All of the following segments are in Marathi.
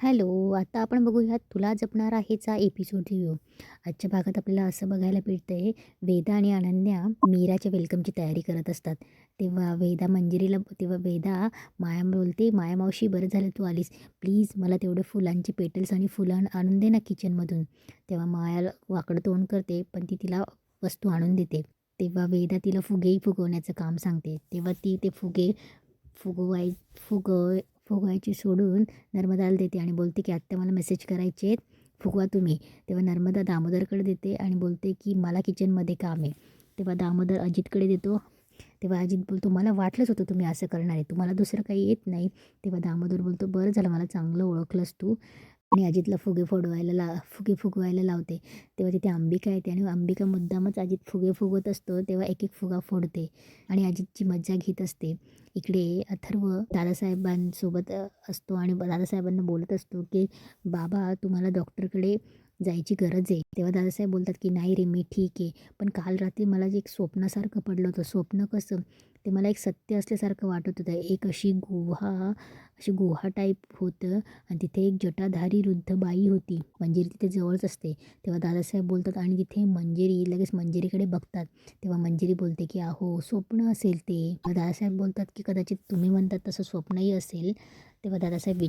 हॅलो, आता आपण बघूयात तुला जपणार आहेचा एपिसोड रिव्ह्यू. आजच्या भागात आपल्याला असं बघायला भेटतंय, वेदा आणि अनन्या मीराच्या वेलकमची तयारी करत असतात. तेव्हा वेदा माया बोलते, "माया मावशी बरं झालं तू आलीस. प्लीज मला तेवढे फुलांचे पेटल्स आणि फुलं आणून दे ना किचनमधून." तेव्हा माया वाकडं तोंड करते, पण ती तिला वस्तू आणून देते. तेव्हा वेदा तिला फुगेही फुगवण्याचं काम सांगते. तेव्हा ती ते फुगे फुगवाय फुगव फुगवायची सोडून नर्मदाला देते आणि बोलते की आत्ता मला मेसेज करायचे आहेत, फुगवा तुम्ही. तेव्हा नर्मदा दामोदरकडे देते आणि बोलते की मला किचनमध्ये काम आहे. तेव्हा दामोदर अजितकडे देतो. तेव्हा अजित बोलतो, मला वाटलंच होतं तुम्ही असं करणार आहे, तुम्हाला दुसरं काही येत नाही. तेव्हा दामोदर बोलतो, बरं झालं मला चांगलं ओळखलंस तू. आणि अजितला फुगे फुगवायला लावते. तेव्हा तिथे अंबिका येते आणि अंबिका मुद्दामच अजित फुगे फुगवत असतो तेव्हा एक एक फुगा फोडते आणि अजितची मज्जा घेत असते. इकडे अथर्व दादासाहेबांसोबत असतो आणि दादासाहेबांना बोलत असतो की बाबा तुम्हाला डॉक्टरकडे जायची गरज आहे. तेव्हा दादासाहेब बोलतात की नाही रे मी ठीक आहे, पण काल रात्री मला जे एक स्वप्नासारखं पडलं होतं. स्वप्न कसं, ते मला एक सत्य असल्यासारखं वाटत होतं. एक अशी गुहा टाईप होतं आणि तिथे एक जटाधारी वृद्ध बाई होती. मंजिरी तिथे जवळच असते. तेव्हा दादासाहेब बोलतात आणि तिथे लगेच मंजिरीकडे बघतात. तेव्हा मंजिरी बोलते की अहो स्वप्न असेल ते. दादासाहेब बोलतात की कदाचित तुम्ही म्हणतात तसं स्वप्नही असेल. तेव्हा दादासाहेब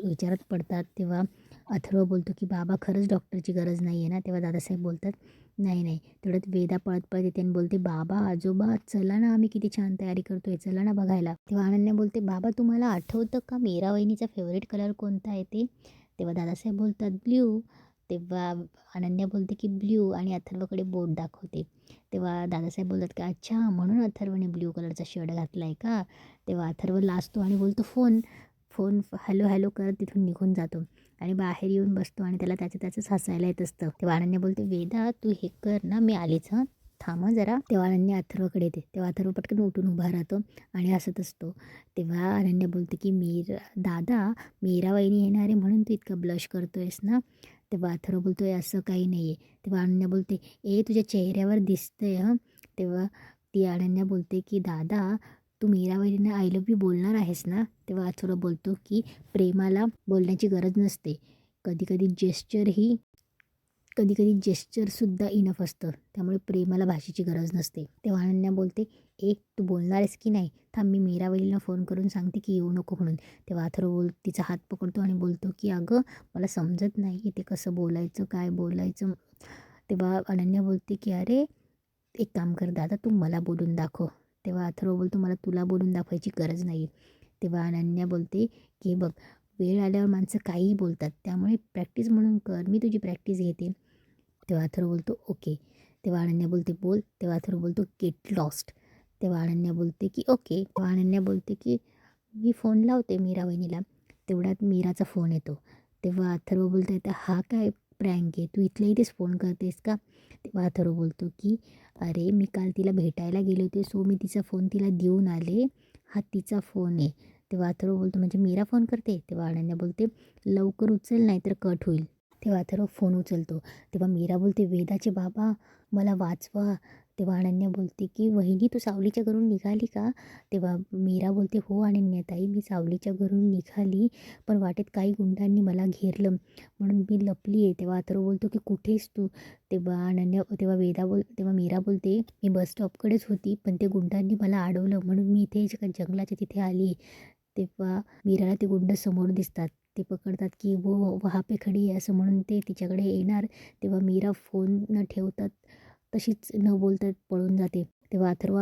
विचारात पडतात. तेव्हा अथर्व बोलतो की बाबा खरंच डॉक्टरची गरज नाही आहे ना. तेव्हा दादासाहेब बोलतात नाही नाही. तेवढ्यात वेदा पळत पळत येते आणि बोलते बाबा आजोबा चला ना, आम्ही किती छान तयारी करतोय, चला ना बघायला. तेव्हा अनन्या बोलते बाबा तुम्हाला आठवतं का मीरा वहिनीचा फेवरेट कलर कोणता आहे ते. तेव्हा दादासाहेब बोलतात ब्ल्यू. तेव्हा अनन्या बोलते की ब्ल्यू आणि अथर्वकडे बोट दाखवते. तेव्हा दादासाहेब बोलतात की अच्छा म्हणून अथर्वने ब्ल्यू कलरचा शर्ट घातला आहे का. तेव्हा अथर्व लाजतो आणि बोलतो फोन फोन हॅलो हॅलो करत तिथून निघून जातो आणि बाहेर येऊन बसतो आणि त्याला त्याचंच हसायला येत असतं. तेव्हा अनन्या बोलते वेदा तू हे कर ना, मी आलीच हां, थांब जरा. तेव्हा अनन्या अथर्वकडे येते. तेव्हा अथर्व पटकन उठून उभा राहतो आणि हसत असतो. तेव्हा अनन्या बोलते की दादा मीरा वहिनी येणार आहे म्हणून तू इतका ब्लश करतोयस ना. तेव्हा अथर्व बोलतोय असं काही नाही आहे. तेव्हा अनन्या बोलते तुझ्या चेहऱ्यावर दिसतंय हं. तेव्हा ती अनन्या बोलते की दादा तू मीरा वहिनींना आय लव्ह यू बोलणार आहेस ना. तेव्हा अथर्व बोलतो की प्रेमाला बोलण्याची गरज नसते. कधी कधी जेस्चरसुद्धा इनफ असतं. त्यामुळे प्रेमाला भाषेची गरज नसते. तेव्हा अनन्या बोलते तू बोलणार आहेस की नाही, थांब मी मीरा वहिनीला फोन करून सांगते की येऊ नको म्हणून. तेव्हा अथर्व तिचा हात पकडतो आणि बोलतो की अगं मला समजत नाही ते कसं बोलायचं, काय बोलायचं. तेव्हा अनन्या बोलते की अरे एक काम कर दादा तू मला बोलून दाखव. तेव्हा अथर्व बोलतो मला तुला बोलून दाखवायची गरज नाही. तेव्हा अनन्या बोलते की बघ वेळ आल्यावर माणसं काहीही बोलतात, त्यामुळे प्रॅक्टिस म्हणून कर, मी तुझी प्रॅक्टिस घेते. तेव्हा अथर्व बोलतो ओके. तेव्हा अनन्या बोलते बोल. तेव्हा अथर्व बोलतो गेट लॉस्ट. तेव्हा अनन्या बोलते की ओके. तेव्हा अनन्या बोलते की मी फोन लावते मीरा वहिनीला. तेवढ्यात मीराचा फोन येतो. तेव्हा अथर्व बोलतो आहे हा काय प्रँक आहे, तू इथल्या इथेच फोन करतेस का. तेव्हा अथर्व बोलतो की अरे मी काल तिला भेटायला गेले होते, सो मी तिचा फोन तिला देऊन आले, हा तिचा फोन आहे. तेव्हा अथर्व बोलतो म्हणजे मीरा फोन करते. तेव्हा अनन्या बोलते लवकर उचल नाही तर कट होईल. तेव्हा अथर्व फोन उचलतो. तेव्हा मीरा बोलते वेदाचे बाबा मला वाचवा. तेव्हा अनन्या बोलते की वहिनी तू सावलीच्या घरून निघाली का. तेव्हा मीरा बोलते हो अनन्याताई मी सावलीच्या घरून निघाली, पण वाटेत काही गुंडांनी मला घेरलं म्हणून मी लपली आहे. तेव्हा अथर्व बोलतो की कुठेस तू. तेव्हा मीरा बोलते मी बस स्टॉपकडेच होती, पण ते गुंडांनी मला अडवलं म्हणून मी इथे जंगलाच्या तिथे आली. तेव्हा मीराला ते गुंड समोर दिसतात. ते पकडतात की वो वहाँ पे खडी आहे असं म्हणून ते तिच्याकडे येणार. तेव्हा मीरा फोन न ठेवतात तशीच न बोलता पळून जाते. तेव्हा अथर्व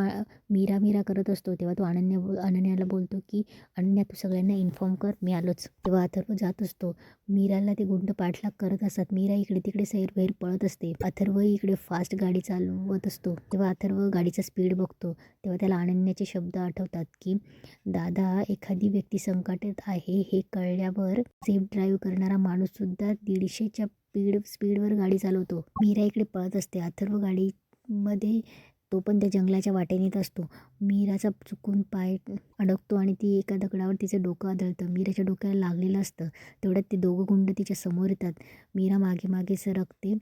मीरा मीरा करत असतो. तेव्हा तो अनन्याला बोलतो की अनन्या तू सगळ्यांना इन्फॉर्म कर मी आलोच. तेव्हा अथर्व जात असतो. मीराला ते गुंड पाठलाग करत असतात. मीरा इकडे तिकडे सैरभैर पळत असते. अथर्वही इकडे फास्ट गाडी चालवत असतो. तेव्हा अथर्व गाडीचा स्पीड बघतो. तेव्हा त्याला अनन्याचे शब्द आठवतात की दादा एखादी व्यक्ती संकटात आहे हे कळल्यावर सेफ ड्राईव्ह करणारा माणूससुद्धा 150च्या स्पीडवर गाडी चालवतो. मीरा इकडे पळत असते. अथर्व गाडीमध्ये तो पण त्या जंगलाच्या वाटेनेच असतो. मीराचा चुकून पाय अडकतो आणि ती एका दगडावर तिचं डोकं आदळतं. मीराच्या डोक्याला लागलेलं असतं. तेवढ्यात ते दोघं गुंड तिच्या समोर येतात. मीरा मागे मागे सरकते.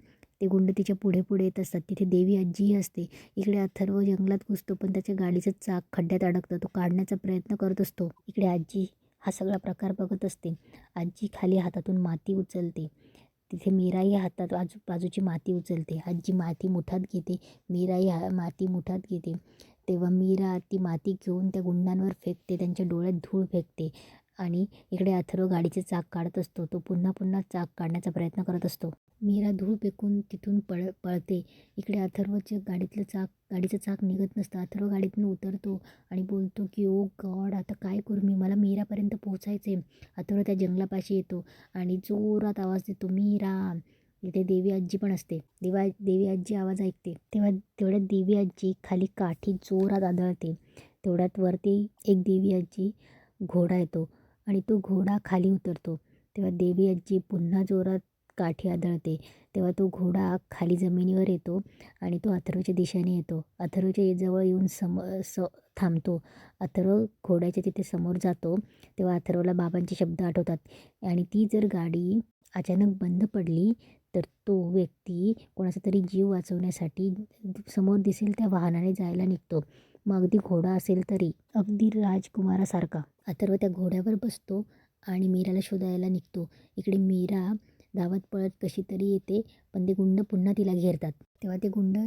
ते गुंड तिच्या पुढे पुढे येत असतात. तिथे देवी आजीही असते. इकडे अथर्व जंगलात घुसतो, पण त्याच्या गाडीचं चाक खड्ड्यात अडकतं. तो काढण्याचा प्रयत्न करत असतो. इकडे आजी हा सगळा प्रकार बघत असते. आजी खाली हातातून माती उचलते. तिथे मीराही हातात बाजूची माती उचलते. आजी माती मुठात घेते. मीराही माती मुठात घेते. तेव्हा मीरा ती माती घेऊन त्या गुंडांवर फेकते. त्यांच्या डोळ्यात धूळ फेकते. आणि इकडे अथर्व गाडीचे चाक काढत असतो. तो पुन्हा पुन्हा चाक काढण्याचा प्रयत्न करत असतो. मीरा धूळ फेकून तिथून पळते. इकडे अथर्वचे गाडीचं चाक निघत नसतं. अथर्व गाडीतून उतरतो आणि बोलतो की ओ गॉड, आता काय करू मी, मला मीरापर्यंत पोहोचायचे. अथर्व त्या जंगलापाशी येतो आणि जोरात आवाज देतो, मीरा. इथे देवी आजी पण असते. देवी आजी आवाज ऐकते. तेवढ्यात देवी आजी खाली काठी जोरात आदळते. तेवढ्यात वरती एक देवी आजी घोडा येतो आणि तो घोडा खाली उतरतो. तेव्हा देवी आजी पुन्हा जोरात काठी आदळते. तेव्हा तो घोडा खाली जमिनीवर येतो आणि तो अथर्वच्या दिशेने येतो. अथर्वच्या जवळ येऊन थांबतो. अथर्व घोड्याच्या तिथे समोर जातो. तेव्हा अथर्वला बाबांचे शब्द आठवतात आणि ती जर गाडी अचानक बंद पडली तर तो व्यक्ती कोणाचा तरी जीव वाचवण्यासाठी समोर दिसेल त्या वाहनाने जायला निघतो. मग अगदी घोडा असेल तरी. अगदी राजकुमारासारखा. अथर्व त्या घोड्यावर बसतो आणि मीराला शोधायला निघतो. इकडे मीरा धावत पळत कशी तरी येते, पण ते गुंड पुन्हा तिला घेरतात. तेव्हा ते गुंड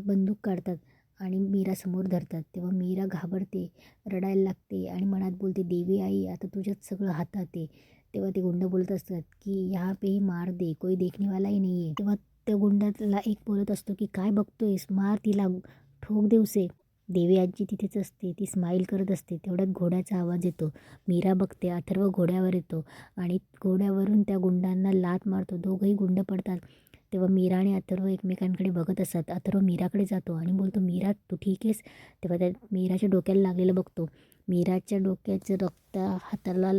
बंदूक काढतात आणि मीरा समोर धरतात. तेव्हा मीरा घाबरते, रडायला लागते आणि मनात बोलते, देवी आई, आता तुझ्यात सगळं हातात आहे. तेव्हा ते गुंड बोलत असतात की यहाँ पे ही मार दे, कोई देखनेवालाही नाही आहे. तेव्हा त्या गुंडाला एक बोलत असतो की काय बघतोयस, मार तिला, ठोक दे उसे. देवी आजी तिथेच असते. ती स्माईल करत असते. तेवढ्यात घोड्याचा आवाज येतो. मीरा बघते. अथर्व घोड्यावर येतो आणि घोड्यावरून त्या गुंडांना लाथ मारतो. दोघंही गुंड पडतात. तेव्हा मीरा आणि अथर्व एकमेकांकडे बघत असतात. अथर्व मीराकडे जातो आणि बोलतो, मीरा तू ठीक आहेस? तेव्हा त्या मीराच्या डोक्याला लागलेलं बघतो. मीराच्या डोक्याचं रक्त हाताला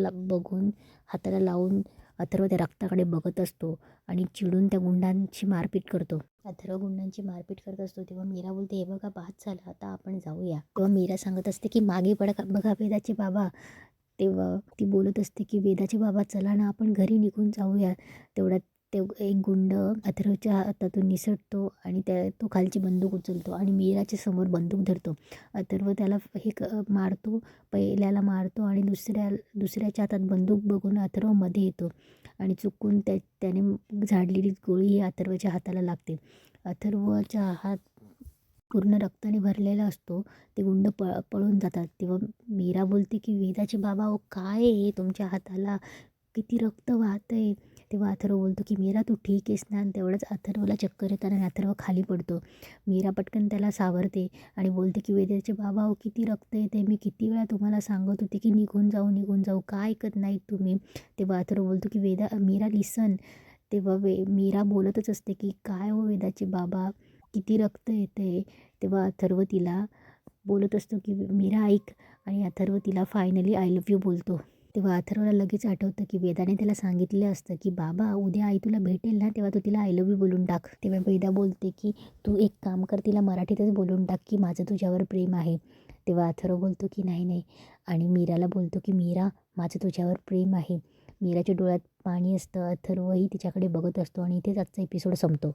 लावून अथर्व त्या रक्ताकडे बघत असतो आणि चिडून त्या गुंडांची मारपीट करतो. अथर्व गुंडांची मारपीट करत असतो. तेव्हा मीरा बोलते, हे बघा बात झालं, आता आपण जाऊया. तेव्हा मीरा सांगत असते की मागे बघा वेदाचे बाबा. तेव्हा ती बोलत असते की वेदाचे बाबा, चला ना आपण घरी निघून जाऊया. तेवढ्यात एक गुंड अथर्वच्या हातातून निसटतो आणि तो खालची बंदूक उचलतो आणि मीराच्या समोर बंदूक धरतो. अथर्व त्याला मारतो. पहिल्याला मारतो आणि दुसऱ्याच्या हातात बंदूक बघून अथर्व मध्ये येतो आणि चुकून त्याने झाडलेली गोळी ही अथर्वच्या हाताला लागते. अथर्वचा हात पूर्ण रक्ताने भरलेला असतो. ते गुंड पळून जातात. तेव्हा मीरा बोलते की वेदाचे बाबा, ओ काय आहे तुमच्या हाताला, किती रक्त वाहतंय. तेव्हा अथर्व बोलतो की मीरा तू ठीक आहेस ना? तेवढंच अथर्वला चक्कर येतात आणि अथर्व खाली पडतो. मीरा पटकन त्याला सावरते आणि बोलते की वेदाचे बाबा, ओ किती रक्त येते, मी किती वेळा तुम्हाला सांगत होते की निघून जाऊ, का ऐकत नाही तुम्ही? तेव्हा अथर्व बोलतो की मीरा लिसन. तेव्हा मीरा बोलतच असते की काय हो वेदाचे बाबा, किती रक्त येते. तेव्हा अथर्व तिला बोलत असतो की मीरा ऐक, आणि अथर्व तिला फायनली आय लव्ह यू बोलतो. तेव्हा अथर्वला लगेच आठवतं की वेदाने त्याला सांगितलं असतं की बाबा उद्या आई तुला भेटेल ना, तेव्हा तू तिला आय लव्ह यू बोलून टाक. तेव्हा वेदा बोलते की तू एक काम कर, तिला मराठीतच बोलून टाक की माझं तुझ्यावर प्रेम आहे. तेव्हा अथर्व बोलतो की नाही, आणि मीराला बोलतो की मीरा माझं तुझ्यावर प्रेम आहे. मीराच्या डोळ्यात पाणी असतं. अथर्वही तिच्याकडे बघत असतो आणि इथेच आजचा एपिसोड संपतो.